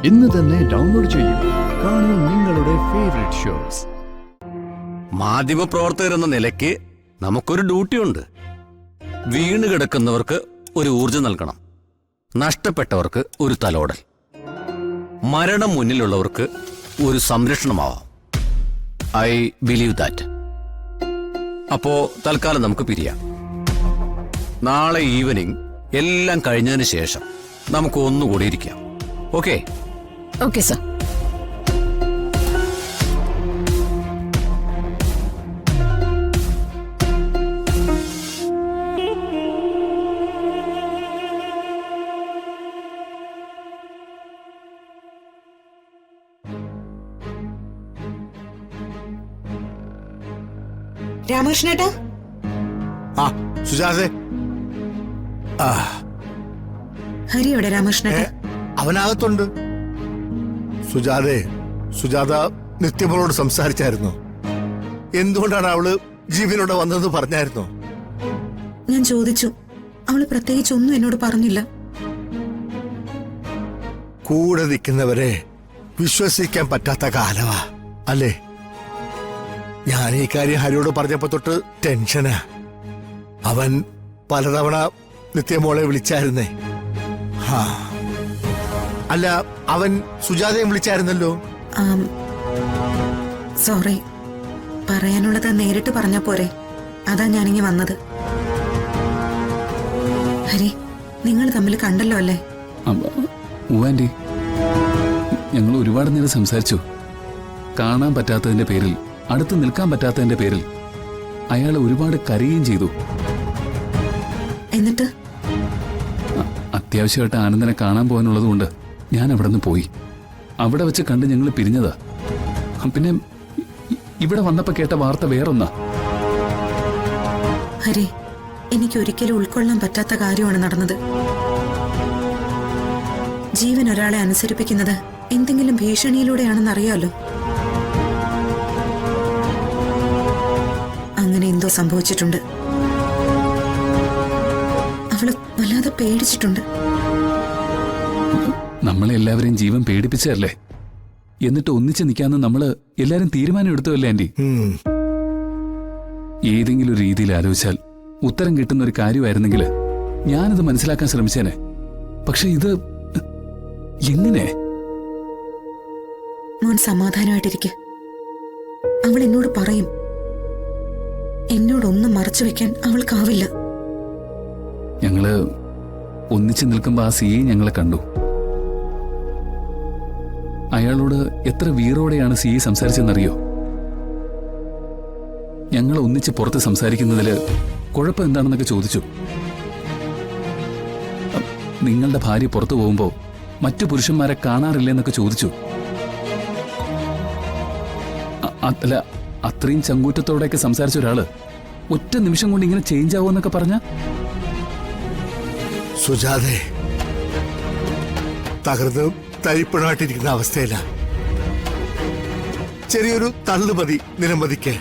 ഇന്ന് തന്നെ ഡൗൺലോഡ് ചെയ്യൂ. കാണൂ നിങ്ങളുടെ ഫേവറേറ്റ് ഷോസ്. മാധ്യമപ്രവർത്തകർ എന്ന നിലയ്ക്ക് നമുക്കൊരു ഡ്യൂട്ടിയുണ്ട്. വീണ് കിടക്കുന്നവർക്ക് ഒരു ഊർജം നൽകണം, നഷ്ടപ്പെട്ടവർക്ക് ഒരു തലോടൽ, മരണം മുന്നിലുള്ളവർക്ക് ഒരു സംരക്ഷണമാവാം. I believe that. അപ്പോ തൽക്കാലം നമുക്ക് പിരിയാം. നാളെ ഈവനിങ് എല്ലാം കഴിഞ്ഞതിന് ശേഷം നമുക്ക് ഒന്നുകൂടി ഇരിക്കാം. ഓക്കെ? Okay sir. രാമകൃഷ്ണേട്ടാ. സുജാതെ. ഹരിയോടെ രാമകൃഷ്ണേട്ടാ? അവനകത്തുണ്ട്. സുജാത നിത്യമോളോട് സംസാരിച്ചായിരുന്നു. എന്തുകൊണ്ടാണ് അവള് ജീവനോടെ വന്നതെന്ന് പറഞ്ഞായിരുന്നോ? ഞാൻ ചോദിച്ചു. അവള് പ്രത്യേകിച്ച് ഒന്നും എന്നോട് പറഞ്ഞില്ല. കൂടെ നിൽക്കുന്നവരെ വിശ്വസിക്കാൻ പറ്റാത്ത കാലവാ അല്ലേ? ഞാൻ ഈ കാര്യം ഹരിയോട് പറഞ്ഞപ്പോ തൊട്ട് ടെൻഷനാ. അവൻ പലതവണ നിത്യമോളെ വിളിച്ചായിരുന്നേ. അല്ല, അവൻ സുജാതയെ വിളിച്ചായിരുന്നല്ലോ. സോറി, പറയാനുള്ളത് നേരിട്ട് പറഞ്ഞ പോരെ, അതാ ഞാനിങ്ങി വന്നത്. ഹരി, നിങ്ങൾ തമ്മിൽ കണ്ടല്ലോ അല്ലേ? ആന്റി, ഞങ്ങൾ ഒരുപാട് നേരം സംസാരിച്ചു. കാണാൻ പറ്റാത്തതിന്റെ പേരിൽ, അടുത്ത് നിൽക്കാൻ പറ്റാത്തതിന്റെ പേരിൽ അയാൾ ഒരുപാട് കരയുകയും ചെയ്തു. എന്നിട്ട് അത്യാവശ്യമായിട്ട് ആനന്ദനെ കാണാൻ പോകാനുള്ളത് കൊണ്ട് ഞാൻ അവിടെ നിന്ന് പോയി. അവിടെ വെച്ച് കണ്ട് ഞങ്ങൾ പിരിഞ്ഞതാ. പിന്നെ ഇവിടെ വന്നപ്പോ കേട്ട വാർത്ത വേറൊന്നാ. ഹരി, എനിക്ക് ഒരിക്കലും ഉൾക്കൊള്ളാൻ പറ്റാത്ത കാര്യമാണ് നടന്നത്. ജീവൻ ഒരാളെ അനുസരിപ്പിക്കുന്നത് എന്തെങ്കിലും ഭീഷണിയിലൂടെയാണെന്ന് അറിയാലോ. അങ്ങനെ എന്തോ സംഭവിച്ചിട്ടുണ്ട്. അവള് വല്ലാതെ പേടിച്ചിട്ടുണ്ട്. നമ്മളെ എല്ലാവരെയും ജീവൻ പേടിപ്പിച്ചല്ലേ? എന്നിട്ട് ഒന്നിച്ച് നിൽക്കാന്ന് നമ്മള് എല്ലാരും തീരുമാനം എടുത്തല്ലേ ആന്റി? ഏതെങ്കിലും ഒരു രീതിയിൽ ആലോചിച്ചാൽ ഉത്തരം കിട്ടുന്ന ഒരു കാര്യമായിരുന്നെങ്കിൽ ഞാനത് മനസ്സിലാക്കാൻ ശ്രമിച്ചേനെ. പക്ഷെ ഇത് എങ്ങനെ? മോൻ സമാധാനമായിട്ടിരിക്കെ. അവൾ എന്നോട് പറയും. എന്നോടൊന്നും മറച്ചു വെക്കാൻ അവൾക്കാവില്ല. ഞങ്ങള് ഒന്നിച്ചു നിൽക്കുമ്പോ ആ സിയെ ഞങ്ങളെ കണ്ടു. അയാളോട് എത്ര വീറോടെയാണ് സിയെ സംസാരിച്ചെന്നറിയോ? ഞങ്ങൾ ഒന്നിച്ച് പുറത്ത് സംസാരിക്കുന്നതില് കുഴപ്പം എന്താണെന്നൊക്കെ ചോദിച്ചു. നിങ്ങളുടെ ഭാര്യ പുറത്തു പോകുമ്പോ മറ്റു പുരുഷന്മാരെ കാണാറില്ലെന്നൊക്കെ ചോദിച്ചു. അല്ല, അത്രയും ചങ്കൂറ്റത്തോടെയൊക്കെ സംസാരിച്ച ഒരാള് ഒറ്റ നിമിഷം കൊണ്ട് ഇങ്ങനെ ചേഞ്ച് ആവുമെന്നൊക്കെ പറഞ്ഞ സുജാതെ തകർന്ന് തരിപ്പണമായിട്ടിരിക്കുന്ന അവസ്ഥയില. ചെറിയൊരു തള്ളുമതി നിലമതിക്ക്.